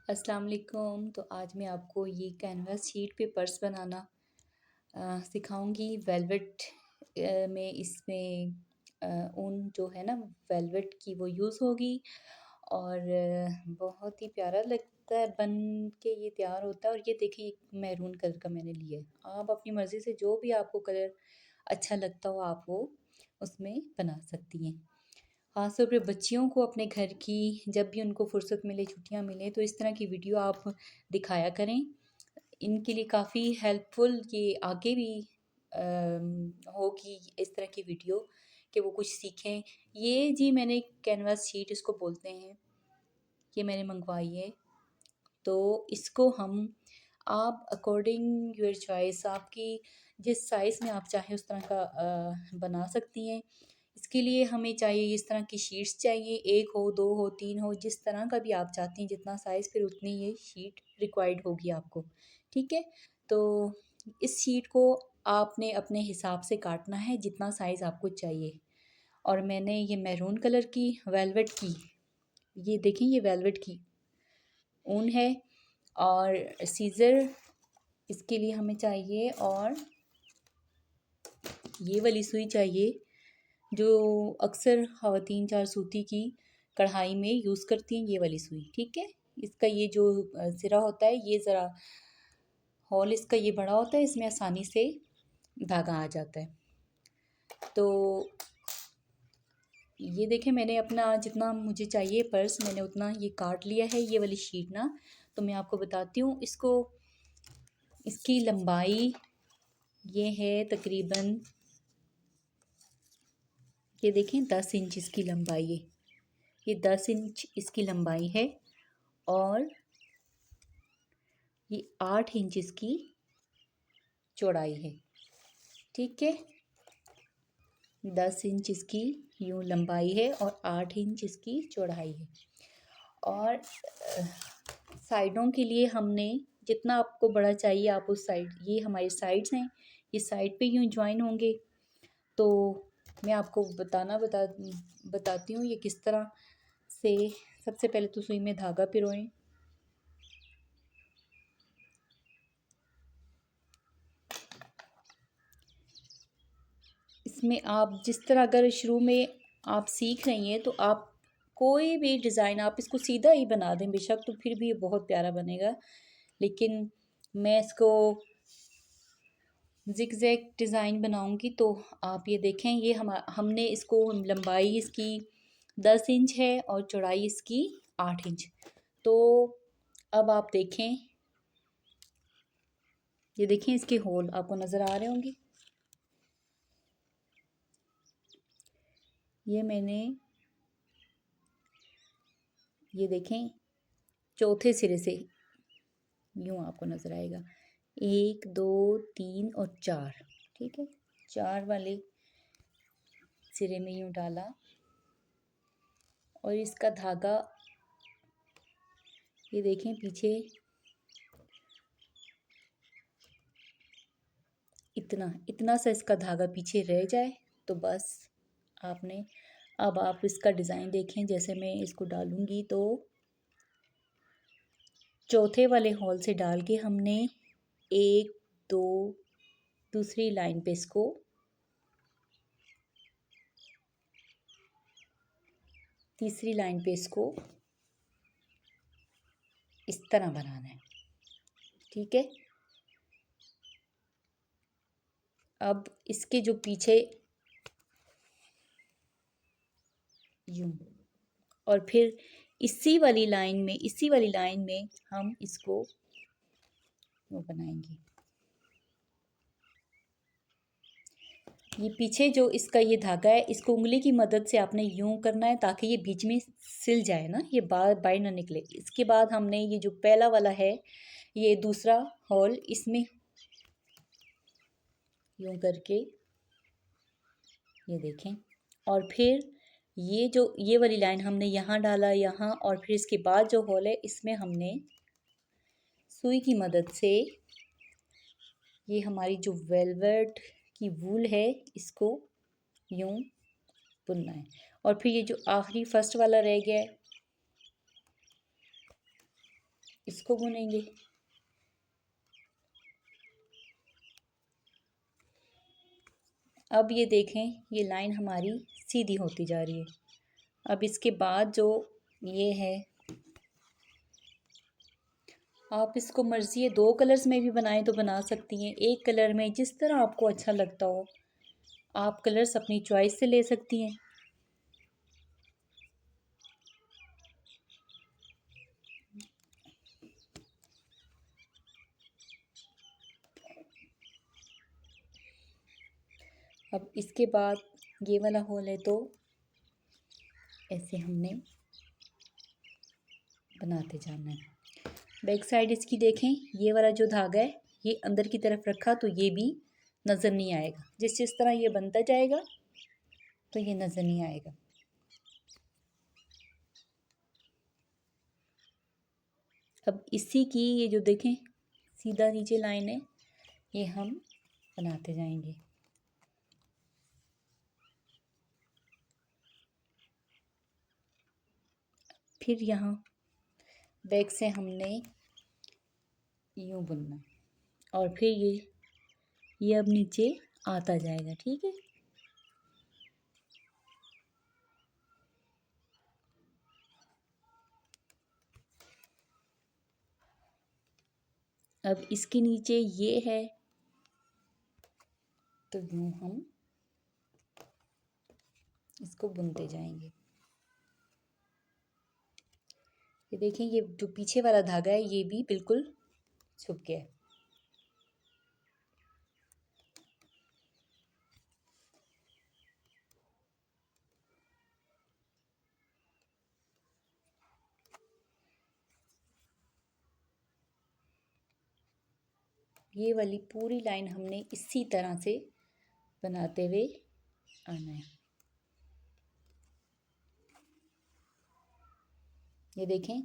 अस्सलाम वालेकुम। तो आज मैं आपको ये कैनवास शीट पे पर्स बनाना सिखाऊंगी। वेलवेट में इसमें ऊन जो है ना वेलवेट की वो यूज़ होगी और बहुत ही प्यारा लगता है बन के ये तैयार होता है। और ये देखिए मैरून कलर का मैंने लिया है। आप अपनी मर्ज़ी से जो भी आपको कलर अच्छा लगता हो आप वो उसमें बना सकती हैं। ख़ासतौर पे बच्चियों को अपने घर की जब भी उनको फ़ुर्सत मिले, छुट्टियाँ मिलें तो इस तरह की वीडियो आप दिखाया करें। इनके लिए काफ़ी हेल्पफुल ये आगे भी होगी इस तरह की वीडियो कि वो कुछ सीखें। ये जी मैंने कैनवास शीट इसको बोलते हैं, ये मैंने मँगवाई है। तो इसको हम आप अकॉर्डिंग योर चॉइस आपकी जिस साइज़ में आप चाहें उस तरह का बना सकती हैं। इसके लिए हमें चाहिए इस तरह की शीट्स चाहिए, 1 हो, 2 हो, 3 हो, जिस तरह का भी आप चाहती हैं जितना साइज़ फिर उतनी ये शीट रिक्वायर्ड होगी आपको, ठीक है? तो इस शीट को आपने अपने हिसाब से काटना है जितना साइज़ आपको चाहिए। और मैंने ये मैरून कलर की वेलवेट की, ये देखें ये वेलवेट की ऊन है और सीज़र इसके लिए हमें चाहिए और ये वाली सुई चाहिए जो अक्सर ख़वातीन चार सूती की कढ़ाई में यूज़ करती हैं, ये वाली सुई, ठीक है? इसका ये जो सिरा होता है ये ज़रा होल इसका ये बड़ा होता है, इसमें आसानी से धागा आ जाता है। तो ये देखें मैंने अपना जितना मुझे चाहिए पर्स मैंने उतना ये काट लिया है ये वाली शीट ना। तो मैं आपको बताती हूँ इसको, इसकी लंबाई ये है तकरीबन, ये देखें 10 इंच इसकी लंबाई है। ये 10 इंच इसकी लंबाई है और ये 8 इंच इसकी चौड़ाई है, ठीक है? 10 इंच इसकी यूँ लंबाई है और 8 इंच इसकी चौड़ाई है। और साइडों के लिए हमने जितना आपको बड़ा चाहिए आप उस साइड, ये हमारी साइड्स हैं, ये साइड पे यूँ जॉइन होंगे। तो मैं आपको बताती हूँ ये किस तरह से। सबसे पहले तो सुई में धागा पिरोएं, इसमें आप जिस तरह अगर शुरू में आप सीख रही हैं तो आप कोई भी डिज़ाइन आप इसको सीधा ही बना दें बेशक, तो फिर भी ये बहुत प्यारा बनेगा। लेकिन मैं इसको ज़िगज़ैग डिज़ाइन बनाऊंगी। तो आप ये देखें ये हमने इसको लंबाई इसकी 10 इंच है और चौड़ाई इसकी 8 इंच। तो अब आप देखें, ये देखें इसके होल आपको नज़र आ रहे होंगे। ये मैंने, ये देखें चौथे सिरे से यूँ आपको नज़र आएगा 1 2 3 और 4, ठीक है? 4 वाले सिरे में यूँ डाला और इसका धागा ये देखें पीछे इतना इतना सा इसका धागा पीछे रह जाए तो बस आपने, अब आप इसका डिज़ाइन देखें जैसे मैं इसको डालूंगी तो चौथे वाले हॉल से डाल के हमने 1 2 दूसरी लाइन पे इसको तीसरी लाइन पे इसको इस तरह बनाना है, ठीक है? अब इसके जो पीछे यूं और फिर इसी वाली लाइन में हम इसको वो बनाएंगे। ये पीछे जो इसका ये धागा है इसको उंगली की मदद से आपने यूं करना है ताकि ये बीच में सिल जाए ना, ये बाहर ना निकले। इसके बाद हमने ये जो पहला वाला है ये दूसरा हॉल इसमें यूं करके ये देखें और फिर ये जो ये वाली लाइन हमने यहाँ डाला यहाँ, और फिर इसके बाद जो हॉल है इसमें हमने सुई की मदद से ये हमारी जो वेलवेट की वूल है इसको यूं बुनना है। और फिर ये जो आखिरी फर्स्ट वाला रह गया है इसको बुनेंगे। अब ये देखें, ये लाइन हमारी सीधी होती जा रही है। अब इसके बाद जो ये है, आप इसको मर्ज़ी है 2 कलर्स में भी बनाएं तो बना सकती हैं, एक कलर में, जिस तरह आपको अच्छा लगता हो आप कलर्स अपनी चॉइस से ले सकती हैं। अब इसके बाद ये वाला होल है तो ऐसे हमने बनाते जाना है। बैक साइड इसकी देखें, ये वाला जो धागा है ये अंदर की तरफ रखा तो ये भी नज़र नहीं आएगा। जिस तरह ये बनता जाएगा तो ये नज़र नहीं आएगा। अब इसी की ये जो देखें सीधा नीचे लाइन है, ये हम बनाते जाएंगे। फिर यहाँ बैक से हमने यूँ बुनना और फिर ये अब नीचे आता जाएगा। ठीक है, अब इसके नीचे ये है तो यूँ हम इसको बुनते जाएंगे। ये देखें, ये जो पीछे वाला धागा है ये भी बिल्कुल छुप गया है। ये वाली पूरी लाइन हमने इसी तरह से बनाते हुए आना है। ये देखें,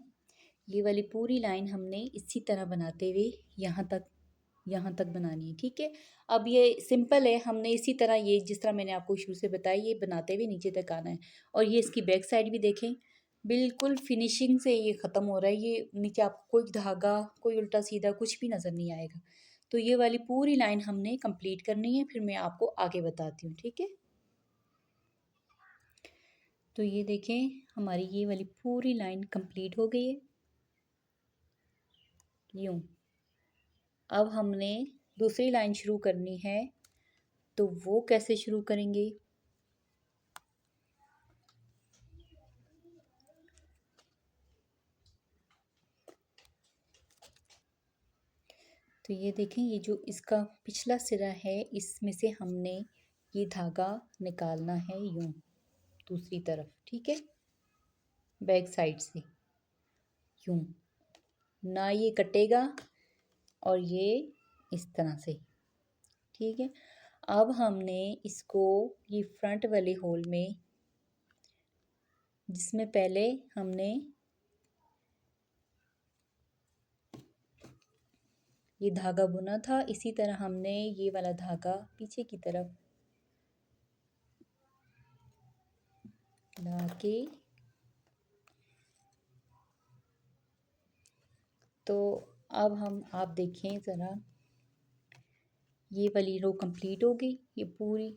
ये वाली पूरी लाइन हमने इसी तरह बनाते हुए यहाँ तक बनानी है। ठीक है, अब ये सिंपल है, हमने इसी तरह ये जिस तरह मैंने आपको शुरू से बताया ये बनाते हुए नीचे तक आना है। और ये इसकी बैक साइड भी देखें, बिल्कुल फिनिशिंग से ये ख़त्म हो रहा है। ये नीचे आपको कोई धागा, कोई उल्टा सीधा कुछ भी नज़र नहीं आएगा। तो ये वाली पूरी लाइन हमने कंप्लीट करनी है, फिर मैं आपको आगे बताती हूँ। ठीक है, तो ये देखें हमारी ये वाली पूरी लाइन कंप्लीट हो गई है यूँ। अब हमने दूसरी लाइन शुरू करनी है, तो वो कैसे शुरू करेंगे? तो ये देखें, ये जो इसका पिछला सिरा है इसमें से हमने ये धागा निकालना है यूँ दूसरी तरफ। ठीक है, बैक साइड से यूँ, ना ये कटेगा और ये इस तरह से। ठीक है, अब हमने इसको ये फ्रंट वाले होल में, जिसमें पहले हमने ये धागा बुना था, इसी तरह हमने ये वाला धागा पीछे की तरफ ला के, तो अब हम आप देखें ज़रा, ये वाली रो कंप्लीट हो गई। ये पूरी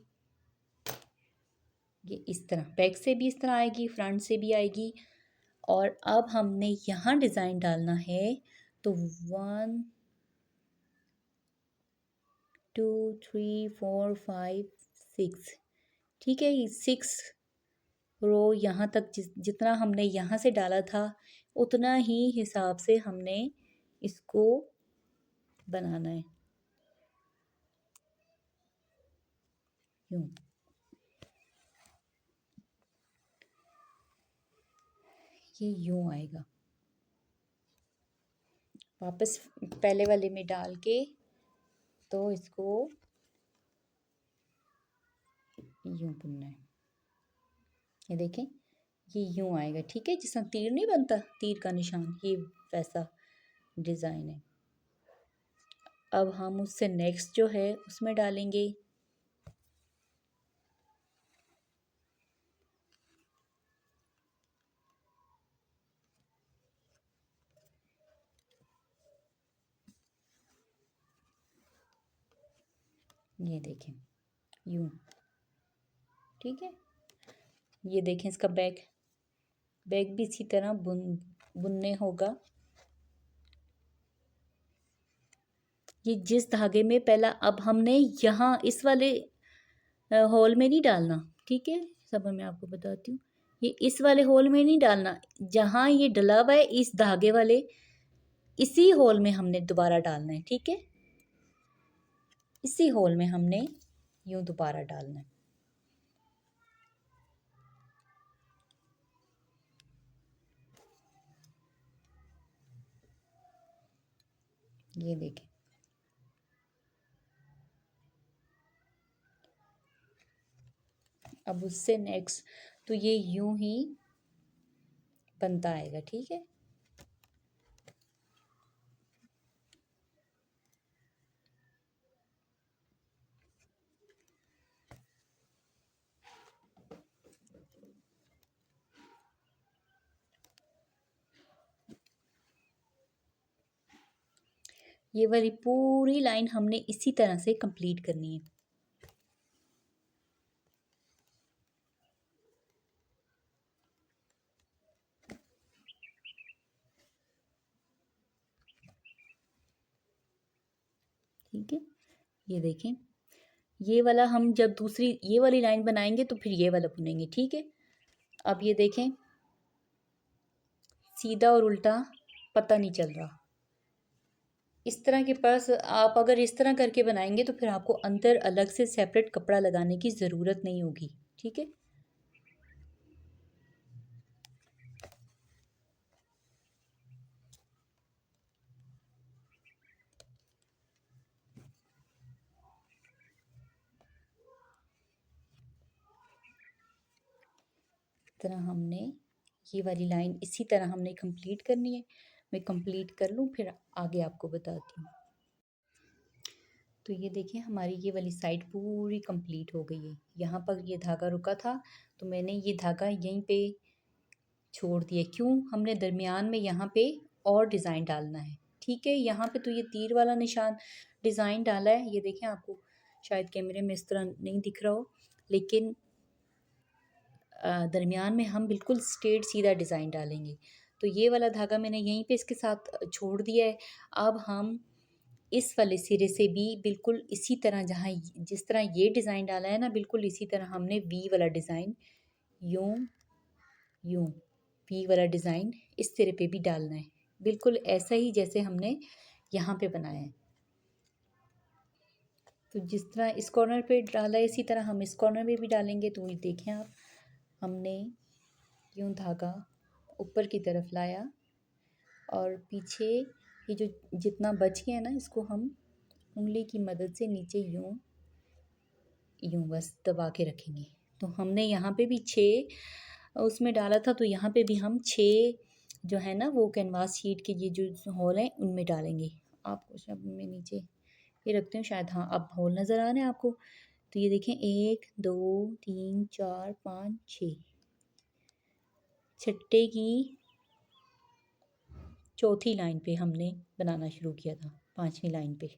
ये इस तरह बैक से भी इस तरह आएगी, फ्रंट से भी आएगी। और अब हमने यहाँ डिज़ाइन डालना है, तो 1 2 3 4 5 6, ठीक है, ये 6 रो यहाँ तक जितना हमने यहाँ से डाला था उतना ही हिसाब से हमने इसको बनाना है यूँ। ये यूँ आएगा, वापस पहले वाले में डाल के, तो इसको यूँ बुनना है। ये देखें, ये यूँ आएगा। ठीक है, जिस तरह तीर नहीं बनता, तीर का निशान, ये वैसा डिज़ाइन है। अब हम उससे नेक्स्ट जो है उसमें डालेंगे ये देखें यूं, ठीक है। ये देखें इसका बैक, बैक भी इसी तरह बुनने होगा। ये जिस धागे में पहला, अब हमने यहाँ इस वाले होल में नहीं डालना, ठीक है। सब मैं आपको बताती हूँ, ये इस वाले होल में नहीं डालना, जहाँ ये डला हुआ है इस धागे वाले इसी होल में हमने दोबारा डालना है, ठीक है। इसी होल में हमने यूं दोबारा डालना है। ये देखें, अब उससे नेक्स्ट तो ये यूं ही बनता आएगा, ठीक है। ये वाली पूरी लाइन हमने इसी तरह से कंप्लीट करनी है। ठीक है, ये देखें, ये वाला हम जब दूसरी ये वाली लाइन बनाएंगे तो फिर ये वाला बुनेंगे, ठीक है। अब ये देखें, सीधा और उल्टा पता नहीं चल रहा। इस तरह के पर्स आप अगर इस तरह करके बनाएंगे तो फिर आपको अंदर अलग से सेपरेट कपड़ा लगाने की ज़रूरत नहीं होगी, ठीक है। तरह हमने ये वाली लाइन इसी तरह हमने कंप्लीट करनी है। मैं कंप्लीट कर लूँ फिर आगे आपको बताती हूँ। तो ये देखिए हमारी ये वाली साइड पूरी कंप्लीट हो गई है। यहाँ पर ये धागा रुका था तो मैंने ये धागा यहीं पे छोड़ दिया। क्यों, हमने दरमियान में यहाँ पे और डिज़ाइन डालना है, ठीक है। यहाँ पे तो ये तीर वाला निशान डिज़ाइन डाला है, ये देखें, आपको शायद कैमरे में इस तरह नहीं दिख रहा हो, लेकिन दरमियान में हम बिल्कुल स्ट्रेट सीधा डिज़ाइन डालेंगे। तो ये वाला धागा मैंने यहीं पे इसके साथ छोड़ दिया है। अब हम इस वाले सिरे से भी बिल्कुल इसी तरह, जहाँ जिस तरह ये डिज़ाइन डाला है ना, बिल्कुल इसी तरह हमने वी वाला डिज़ाइन यूं यूं वी वाला डिज़ाइन इस सिरे पे भी डालना है, बिल्कुल ऐसा ही जैसे हमने यहाँ पे बनाया है। तो जिस तरह इस कॉर्नर पे डाला है इसी तरह हम इस कॉर्नर में भी डालेंगे। तो ये देखें आप, हमने यूं धागा ऊपर की तरफ लाया और पीछे ये जो जितना बच गया है ना, इसको हम उंगली की मदद से नीचे यूं यूं बस दबा के रखेंगे। तो हमने यहाँ पे भी 6 उसमें डाला था, तो यहाँ पे भी हम 6 जो है ना वो कैनवास शीट के ये जो होल हैं उनमें डालेंगे। आपको शायद मैं नीचे ये रखती हूँ, शायद हाँ अब होल नज़र आ रहे हैं आपको। तो ये देखें 1 2 3 4 5 6, छट्टे की चौथी लाइन पे हमने बनाना शुरू किया था, 5वीं लाइन पे।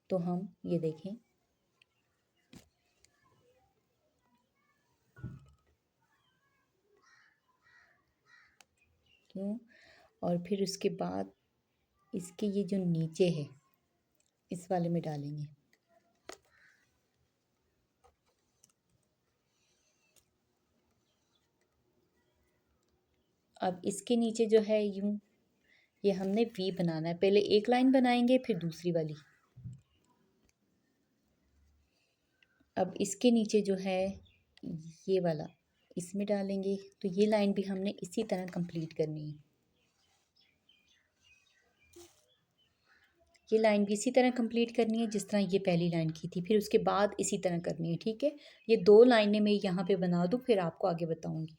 तो हम ये देखें, क्यों, और फिर उसके बाद इसके ये जो नीचे है इस वाले में डालेंगे। अब इसके नीचे जो है यूं, ये हमने वी बनाना है। पहले एक लाइन बनाएंगे फिर दूसरी वाली। अब इसके नीचे जो है ये वाला इसमें डालेंगे। तो ये लाइन भी हमने इसी तरह कंप्लीट करनी है। ये लाइन भी इसी तरह कंप्लीट करनी है जिस तरह ये पहली लाइन की थी, फिर उसके बाद इसी तरह करनी है, ठीक है। ये 2 लाइनें मैं यहाँ पे बना दूँ फिर आपको आगे बताऊँगी।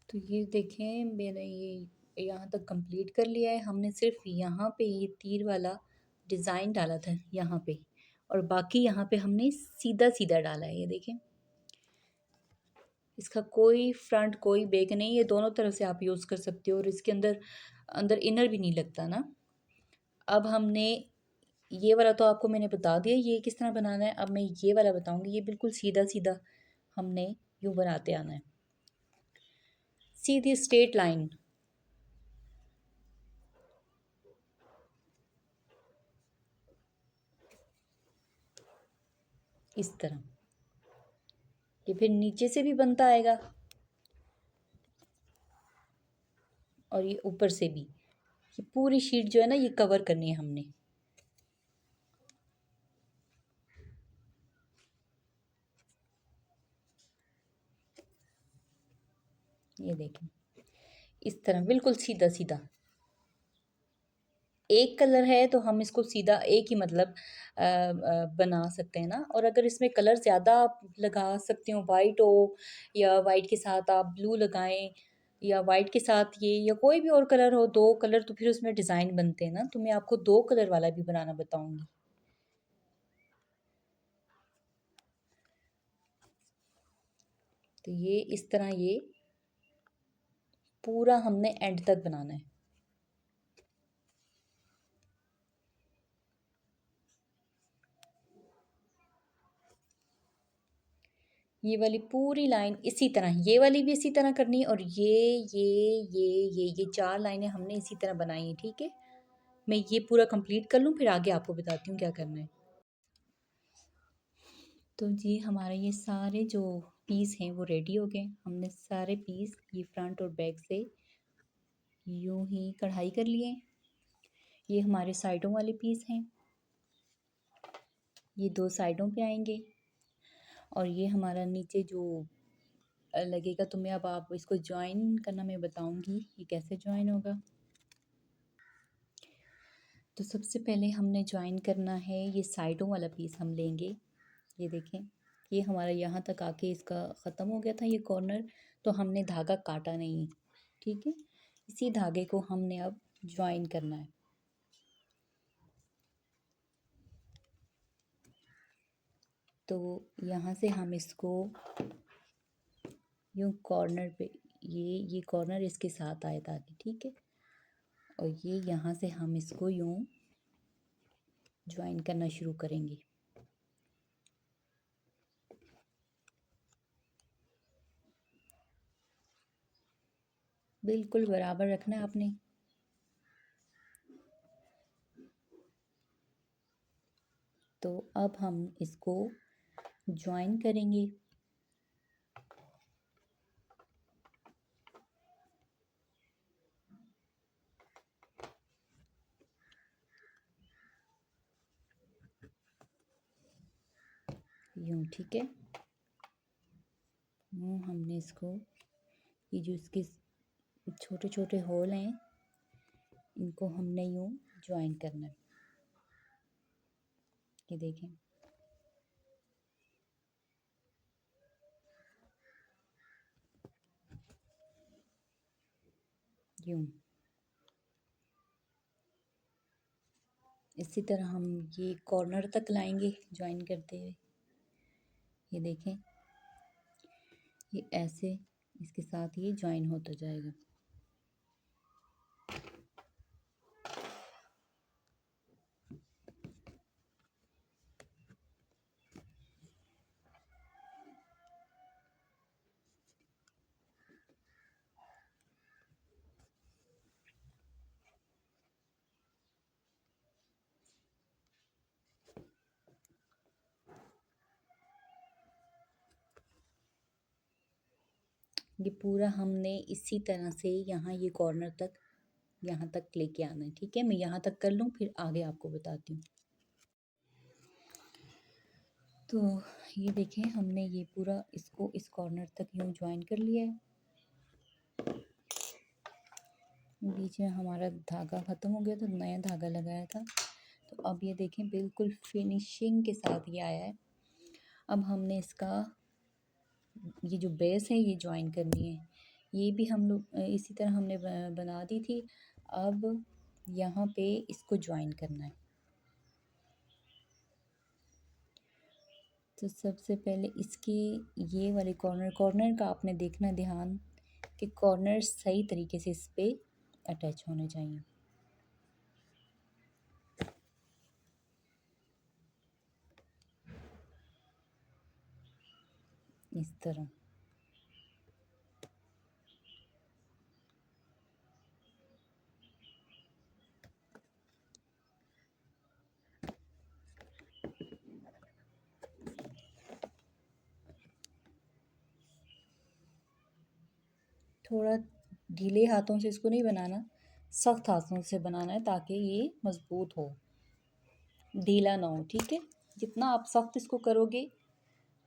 तो ये देखें मैंने ये यहाँ तक कंप्लीट कर लिया है। हमने सिर्फ यहाँ पे ये तीर वाला डिज़ाइन डाला था यहाँ पे, और बाकी यहाँ पे हमने सीधा सीधा डाला है। ये देखें, इसका कोई फ्रंट कोई बैक नहीं, ये दोनों तरफ से आप यूज़ कर सकते हो, और इसके अंदर अंदर इनर भी नहीं लगता ना। अब हमने ये वाला तो आपको मैंने बता दिया ये किस तरह बनाना है। अब मैं ये वाला बताऊंगी। ये बिल्कुल सीधा सीधा हमने यूं बनाते आना है, सीधी स्ट्रेट लाइन इस तरह। ये फिर नीचे से भी बनता आएगा और ये ऊपर से भी। ये पूरी शीट जो है ना ये कवर करनी है हमने। ये देखें इस तरह बिल्कुल सीधा सीधा। एक कलर है तो हम इसको सीधा एक ही मतलब बना सकते हैं ना। और अगर इसमें कलर ज़्यादा आप लगा सकते हो, वाइट हो या वाइट के साथ आप ब्लू लगाएं या वाइट के साथ ये या कोई भी और कलर हो, दो कलर, तो फिर उसमें डिज़ाइन बनते हैं ना। तो मैं आपको दो कलर वाला भी बनाना बताऊंगी। तो ये इस तरह ये पूरा हमने एंड तक बनाना है। ये वाली पूरी लाइन इसी तरह, ये वाली भी इसी तरह करनी है और ये चार लाइनें हमने इसी तरह बनाई हैं, ठीक है। मैं ये पूरा कंप्लीट कर लूँ फिर आगे आपको बताती हूँ क्या करना है। तो जी हमारे ये सारे जो पीस हैं वो रेडी हो गए। हमने सारे पीस ये फ्रंट और बैक से यूं ही कढ़ाई कर लिए। ये हमारे साइडों वाले पीस हैं, ये दो साइडों पे आएंगे। और ये हमारा नीचे जो लगेगा, तो मैं अब आप इसको ज्वाइन करना मैं बताऊंगी ये कैसे ज्वाइन होगा। तो सबसे पहले हमने ज्वाइन करना है, ये साइडों वाला पीस हम लेंगे। ये देखें ये हमारा यहाँ तक आके इसका ख़त्म हो गया था ये कॉर्नर। तो हमने धागा काटा नहीं, ठीक है। इसी धागे को हमने अब ज्वाइन करना है। तो यहाँ से हम इसको यूँ कॉर्नर पे, ये कॉर्नर इसके साथ आए ताकि, ठीक है। और ये यहाँ से हम इसको यूँ ज्वाइन करना शुरू करेंगे। बिल्कुल बराबर रखना है आपने। तो अब हम इसको ज्वाइन करेंगे। यूँ, ठीक है। यूँ हमने इसको, ये जो इसके छोटे छोटे होल हैं इनको हमने यूँ ज्वाइन करना है। ये देखें यूँ। इसी तरह हम ये कॉर्नर तक लाएंगे ज्वाइन करते हुए। ये देखें ये ऐसे इसके साथ ये ज्वाइन होता जाएगा। ये पूरा हमने इसी तरह से यहाँ ये कॉर्नर तक, यहाँ तक लेके आना है, ठीक है। मैं यहाँ तक कर लूँ फिर आगे आपको बताती हूँ। तो ये देखें हमने ये पूरा इसको इस कॉर्नर तक यूँ ज्वाइन कर लिया है। बीच में हमारा धागा ख़त्म हो गया तो नया धागा लगाया था। तो अब ये देखें बिल्कुल फिनिशिंग के साथ ये आया है। अब हमने इसका ये जो बेस है ये ज्वाइन करनी है। ये भी हम लोग इसी तरह हमने बना दी थी। अब यहाँ पे इसको ज्वाइन करना है। तो सबसे पहले इसकी ये वाले कॉर्नर, कॉर्नर का आपने देखना ध्यान कि कॉर्नर सही तरीके से इस पर अटैच होने चाहिए। इस तरह। थोड़ा ढीले हाथों से इसको नहीं बनाना, सख्त हाथों से बनाना है ताकि ये मज़बूत हो, ढीला ना हो, ठीक है। जितना आप सख्त इसको करोगे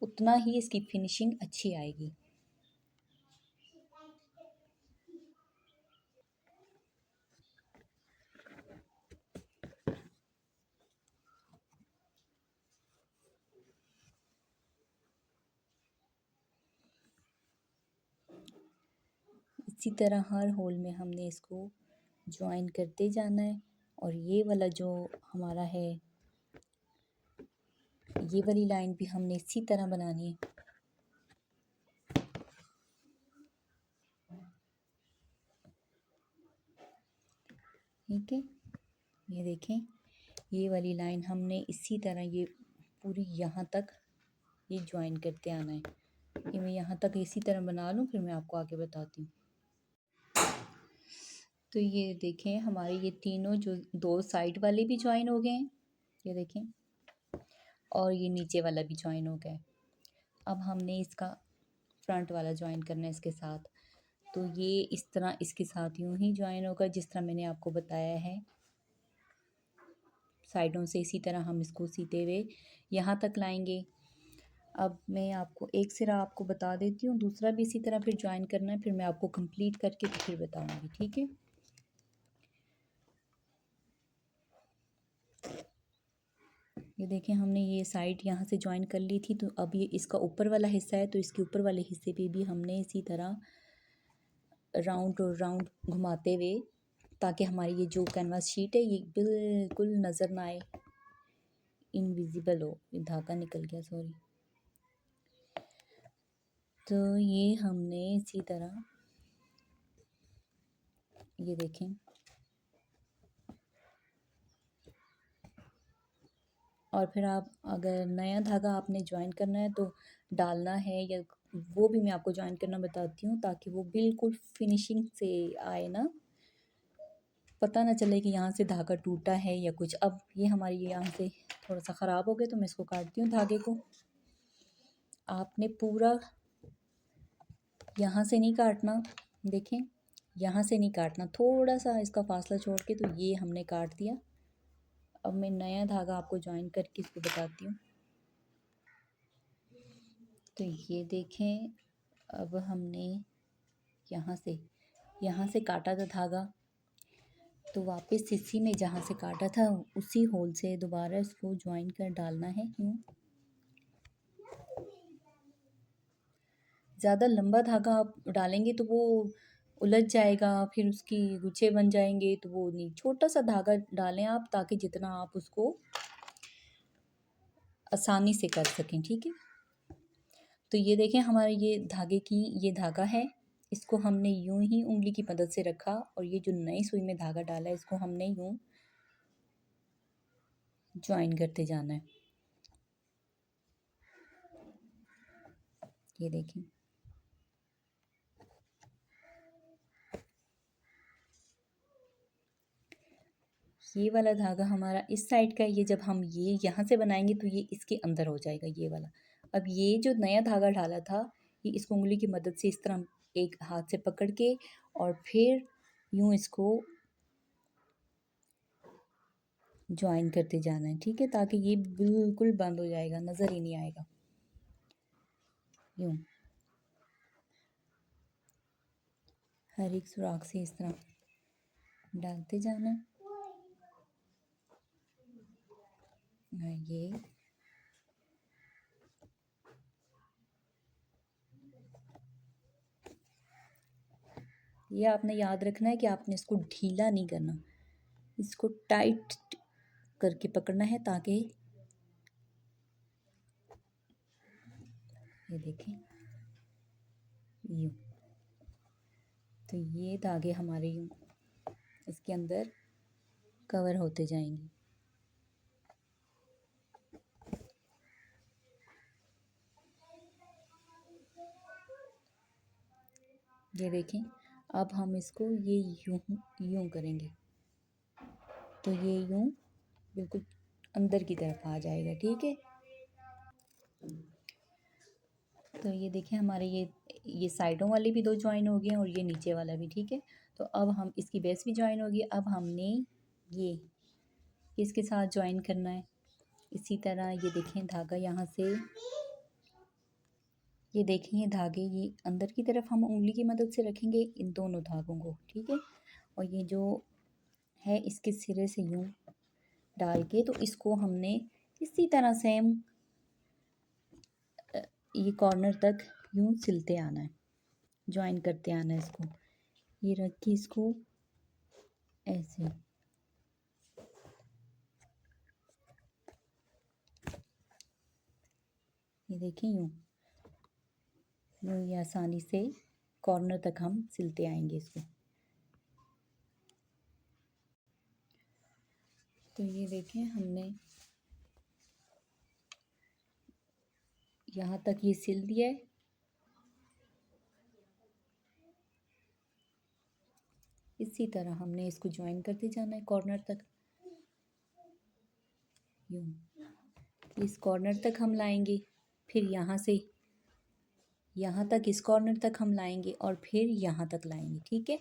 उतना ही इसकी फिनिशिंग अच्छी आएगी। इसी तरह हर होल में हमने इसको ज्वाइन करते जाना है। और ये वाला जो हमारा है, ये वाली लाइन भी हमने इसी तरह बनानी है। ठीक है, ये देखें, ये वाली लाइन हमने इसी तरह ये पूरी यहाँ तक ये ज्वाइन करते आना है। ये मैं यहाँ तक इसी तरह बना लूँ, फिर मैं आपको आगे बताती हूँ। तो ये देखें, हमारे ये तीनों जो दो साइड वाले भी ज्वाइन हो गए हैं, ये देखें, और ये नीचे वाला भी ज्वाइन हो गया है। अब हमने इसका फ्रंट वाला ज्वाइन करना है इसके साथ। तो ये इस तरह इसके साथ यूं ही ज्वाइन होगा जिस तरह मैंने आपको बताया है। साइडों से इसी तरह हम इसको सीते हुए यहाँ तक लाएंगे। अब मैं आपको एक सिरा आपको बता देती हूँ, दूसरा भी इसी तरह फिर ज्वाइन करना है, फिर मैं आपको कंप्लीट करके तो फिर बताऊँगी, ठीक है। ये देखें, हमने ये साइड यहाँ से ज्वाइन कर ली थी, तो अब ये इसका ऊपर वाला हिस्सा है, तो इसके ऊपर वाले हिस्से पे भी हमने इसी तरह राउंड और राउंड घुमाते हुए, ताकि हमारी ये जो कैनवास शीट है ये बिल्कुल नज़र ना आए, इनविजिबल हो। ये धागा निकल गया, सॉरी। तो ये हमने इसी तरह, ये देखें, और फिर आप अगर नया धागा आपने ज्वाइन करना है तो डालना है, या वो भी मैं आपको ज्वाइन करना बताती हूँ, ताकि वो बिल्कुल फिनिशिंग से आए ना, पता ना चले कि यहाँ से धागा टूटा है या कुछ। अब ये हमारी यहाँ से थोड़ा सा ख़राब हो गया, तो मैं इसको काटती हूँ धागे को। आपने पूरा यहाँ से नहीं काटना, देखें, यहाँ से नहीं काटना, थोड़ा सा इसका फासला छोड़ के, तो ये हमने काट दिया। अब मैं नया धागा आपको ज्वाइन करके इसको बताती हूँ। तो ये देखें, अब हमने यहाँ से काटा था धागा, तो वापस इसी में जहाँ से काटा था उसी होल से दोबारा इसको ज्वाइन कर डालना है। यूँ ज़्यादा लंबा धागा आप डालेंगे तो वो उलझ जाएगा, फिर उसकी गुच्छे बन जाएंगे, तो वो नहीं। छोटा सा धागा डालें आप, ताकि जितना आप उसको आसानी से कर सकें, ठीक है। तो ये देखें, हमारे ये धागे की, ये धागा है, इसको हमने यूं ही उंगली की मदद से रखा, और ये जो नई सुई में धागा डाला है इसको हमने यूं ज्वाइन करते जाना है। ये देखें, ये वाला धागा हमारा इस साइड का है। ये जब हम ये यहाँ से बनाएंगे तो ये इसके अंदर हो जाएगा, ये वाला। अब ये जो नया धागा डाला था, ये इसको उंगली की मदद से इस तरह एक हाथ से पकड़ के और फिर यूं इसको ज्वाइन करते जाना है, ठीक है, ताकि ये बिल्कुल बंद हो जाएगा, नज़र ही नहीं आएगा। यूं हर एक सुराख से इस तरह डालते जाना है। ये आपने याद रखना है कि आपने इसको ढीला नहीं करना, इसको टाइट करके पकड़ना है, ताकि ये देखें यूँ, तो ये धागे हमारे यूँ इसके अंदर कवर होते जाएंगे। ये देखें, अब हम इसको ये यूं यूं करेंगे तो ये यूं बिल्कुल अंदर की तरफ आ जाएगा। ठीक है, तो ये देखें हमारे ये साइडों वाले भी दो ज्वाइन हो गए और ये नीचे वाला भी। ठीक है, तो अब हम इसकी बेस भी ज्वाइन होगी। अब हमने ये इसके साथ ज्वाइन करना है। इसी तरह ये देखें धागा यहाँ से, ये देखें ये धागे ये अंदर की तरफ हम उंगली की मदद से रखेंगे इन दोनों धागों को। ठीक है, और ये जो है इसके सिरे से यूं डाल के तो इसको हमने इसी तरह सेम ये कॉर्नर तक यूं सिलते आना है, ज्वाइन करते आना है इसको। ये रख के इसको ऐसे, ये देखें यूं यूं ये आसानी से कॉर्नर तक हम सिलते आएंगे इसको। तो ये देखें हमने यहाँ तक ये सिल दिया है। इसी तरह हमने इसको ज्वाइन करते जाना है कॉर्नर तक, यूं इस कॉर्नर तक हम लाएंगे, फिर यहाँ से यहाँ तक इस कॉर्नर तक हम लाएंगे और फिर यहाँ तक लाएंगे। ठीक है,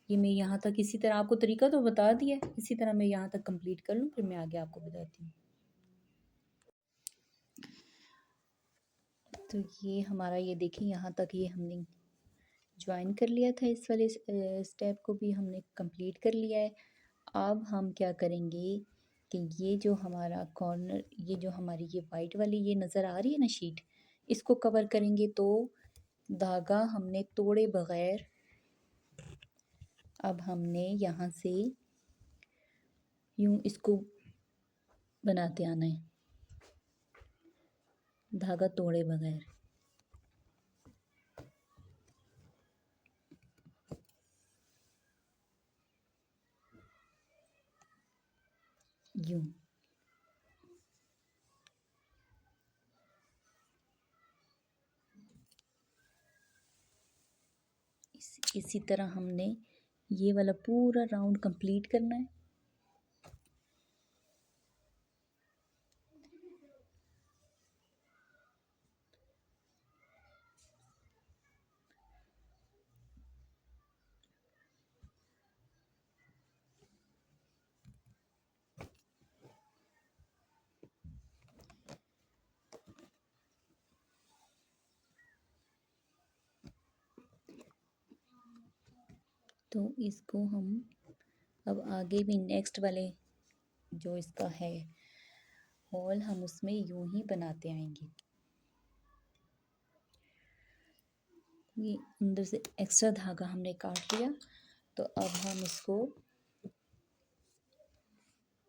ये मैं यहाँ तक इसी तरह आपको तरीका तो बता दिया, इसी तरह मैं यहाँ तक कंप्लीट कर लूँ फिर मैं आगे आपको बताती हूँ। तो ये हमारा ये देखें यहाँ तक ये हमने ज्वाइन कर लिया था, इस वाले स्टेप को भी हमने कंप्लीट कर लिया है। अब हम क्या करेंगे कि ये जो हमारा कॉर्नर, ये जो हमारी ये वाइट वाली ये नज़र आ रही है ना शीट, इसको कवर करेंगे। तो धागा हमने तोड़े बगैर अब हमने यहाँ से यूं इसको बनाते आना है, धागा तोड़े बगैर। यूं इसी तरह हमने ये वाला पूरा राउंड कंप्लीट करना है। तो इसको हम अब आगे भी नेक्स्ट वाले जो इसका है होल हम उसमें यूं ही बनाते आएंगे। ये अंदर से एक्स्ट्रा धागा हमने काट लिया, तो अब हम इसको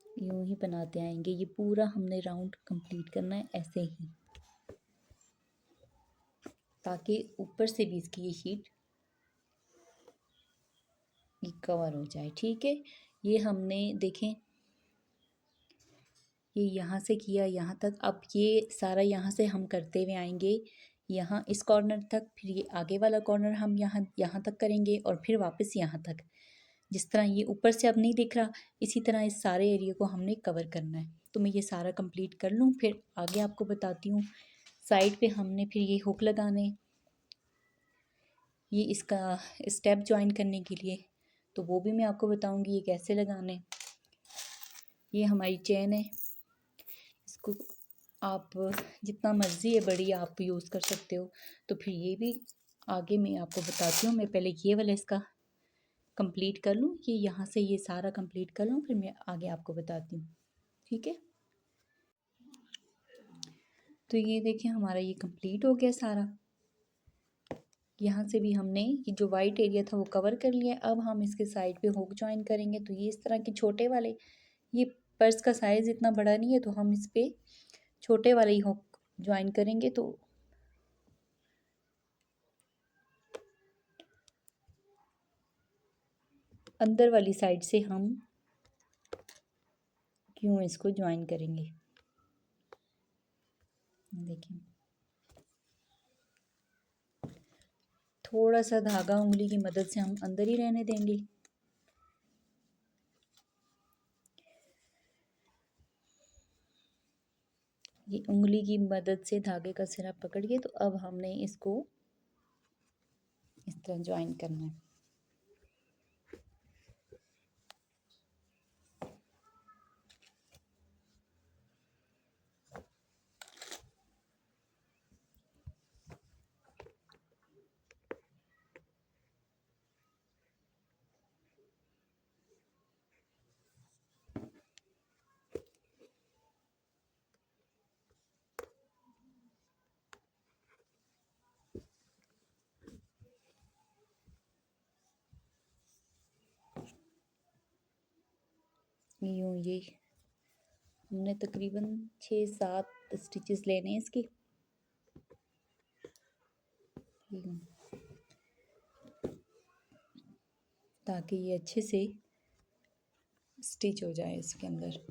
यूं ही बनाते आएंगे। ये पूरा हमने राउंड कंप्लीट करना है ऐसे ही, ताकि ऊपर से भी इसकी ये शीट ये कवर हो जाए। ठीक है, ये हमने देखें ये यहाँ से किया यहाँ तक। अब ये सारा यहाँ से हम करते हुए आएंगे यहाँ इस कॉर्नर तक, फिर ये आगे वाला कॉर्नर हम यहाँ तक करेंगे और फिर वापस यहाँ तक। जिस तरह ये ऊपर से अब नहीं दिख रहा, इसी तरह इस सारे एरिया को हमने कवर करना है। तो मैं ये सारा कंप्लीट कर लूँ फिर आगे आपको बताती हूँ। साइड पे हमने फिर ये हुक लगाने, ये इसका स्टेप ज्वाइन करने के लिए, तो वो भी मैं आपको बताऊँगी ये कैसे लगाने। ये हमारी चेन है, इसको आप जितना मर्ज़ी है बड़ी आप यूज़ कर सकते हो। तो फिर ये भी आगे मैं आपको बताती हूँ। मैं पहले ये वाला इसका कंप्लीट कर लूँ, ये यहाँ से ये सारा कंप्लीट कर लूँ फिर मैं आगे आपको बताती हूँ। ठीक है, तो ये देखिए हमारा ये कंप्लीट हो गया सारा। यहाँ से भी हमने ये जो वाइट एरिया था वो कवर कर लिया। अब हम इसके साइड पे हुक ज्वाइन करेंगे। तो ये इस तरह के छोटे वाले, ये पर्स का साइज़ इतना बड़ा नहीं है तो हम इस पे छोटे वाले ही हुक ज्वाइन करेंगे। तो अंदर वाली साइड से हम क्यों इसको ज्वाइन करेंगे, देखिए। थोड़ा सा धागा उंगली की मदद से हम अंदर ही रहने देंगे। ये उंगली की मदद से धागे का सिरा पकड़ के, तो अब हमने इसको इस तरह ज्वाइन करना है। यूँ ये हमने तकरीबन 6-7 स्टिचेस लेने हैं इसकी। यूँ, ताकि ये अच्छे से स्टिच हो जाए इसके अंदर।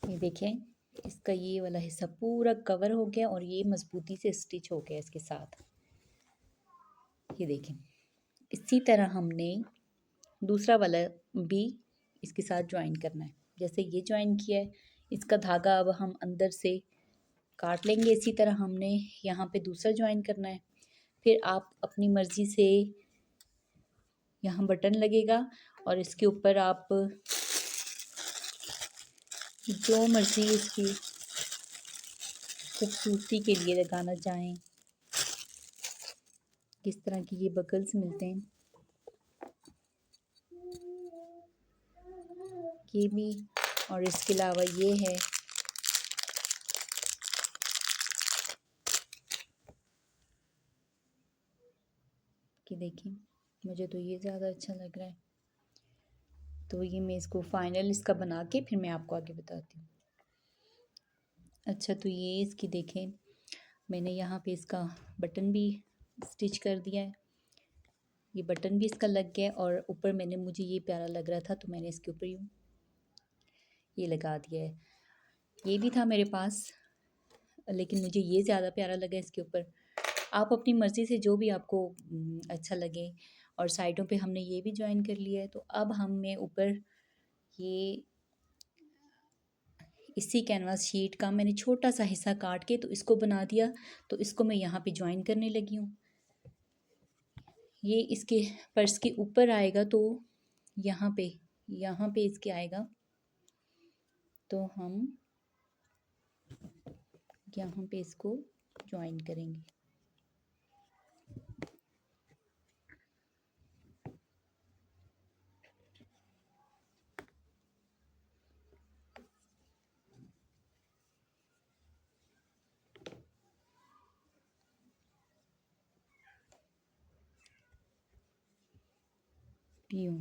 ये देखें, इसका ये वाला हिस्सा पूरा कवर हो गया और ये मजबूती से स्टिच हो गया इसके साथ। ये देखें, इसी तरह हमने दूसरा वाला भी इसके साथ ज्वाइन करना है। जैसे ये ज्वाइन किया है, इसका धागा अब हम अंदर से काट लेंगे। इसी तरह हमने यहाँ पे दूसरा ज्वाइन करना है। फिर आप अपनी मर्ज़ी से, यहाँ बटन लगेगा और इसके ऊपर आप जो मर्ज़ी इसकी खूबसूरती के लिए लगाना चाहें। किस तरह की ये बकल्स मिलते हैं, ये भी, और इसके अलावा ये है। कि देखिए, मुझे तो ये ज़्यादा अच्छा लग रहा है। तो ये मैं इसको फाइनल इसका बना के फिर मैं आपको आगे बताती हूँ। अच्छा, तो ये इसकी देखें, मैंने यहाँ पे इसका बटन भी स्टिच कर दिया है। ये बटन भी इसका लग गया और ऊपर मैंने, मुझे ये प्यारा लग रहा था तो मैंने इसके ऊपर यूँ ये लगा दिया है। ये भी था मेरे पास, लेकिन मुझे ये ज़्यादा प्यारा लगा इसके ऊपर। आप अपनी मर्ज़ी से जो भी आपको अच्छा लगे। और साइडों पे हमने ये भी ज्वाइन कर लिया है। तो अब हमें ऊपर ये इसी कैनवास शीट का मैंने छोटा सा हिस्सा काट के तो इसको बना दिया। तो इसको मैं यहाँ पे ज्वाइन करने लगी हूँ। ये इसके पर्स के ऊपर आएगा, तो यहाँ पे इसके आएगा, तो हम यहाँ पे इसको ज्वाइन करेंगे। यूँ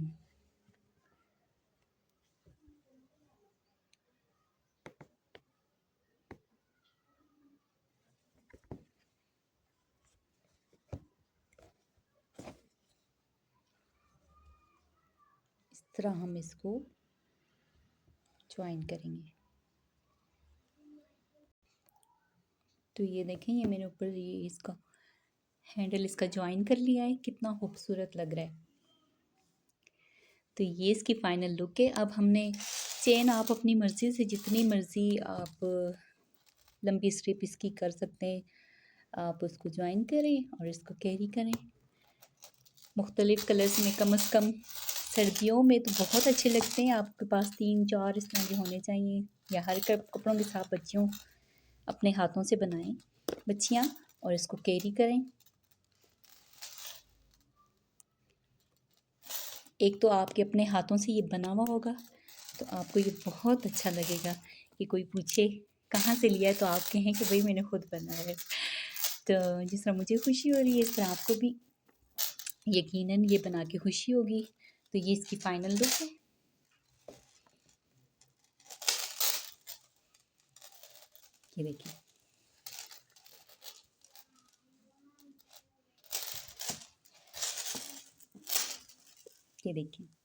इस तरह हम इसको ज्वाइन करेंगे। तो ये देखें, ये मैंने ऊपर ये इसका हैंडल इसका ज्वाइन कर लिया है। कितना खूबसूरत लग रहा है। तो ये इसकी फ़ाइनल लुक है। अब हमने चेन, आप अपनी मर्ज़ी से जितनी मर्ज़ी आप लंबी स्ट्रिप इसकी कर सकते हैं। आप उसको ज्वाइन करें और इसको कैरी करें। मुख्तलिफ़ कलर्स में, कम से कम सर्दियों में तो बहुत अच्छे लगते हैं। आपके पास 3-4 इस तरह के होने चाहिए, या हर कपड़ों के साथ बच्चियों अपने हाथों से बनाएं बच्चियाँ, और इसको कैरी करें। एक तो आपके अपने हाथों से ये बना हुआ होगा, तो आपको ये बहुत अच्छा लगेगा। कि कोई पूछे कहाँ से लिया है, तो आप कहें कि भाई मैंने खुद बनाया है। तो जिस तरह मुझे खुशी हो रही है इस तरह आपको भी यकीनन ये बना के खुशी होगी। तो ये इसकी फाइनल लुक है। ये देखिए, ये देखिए।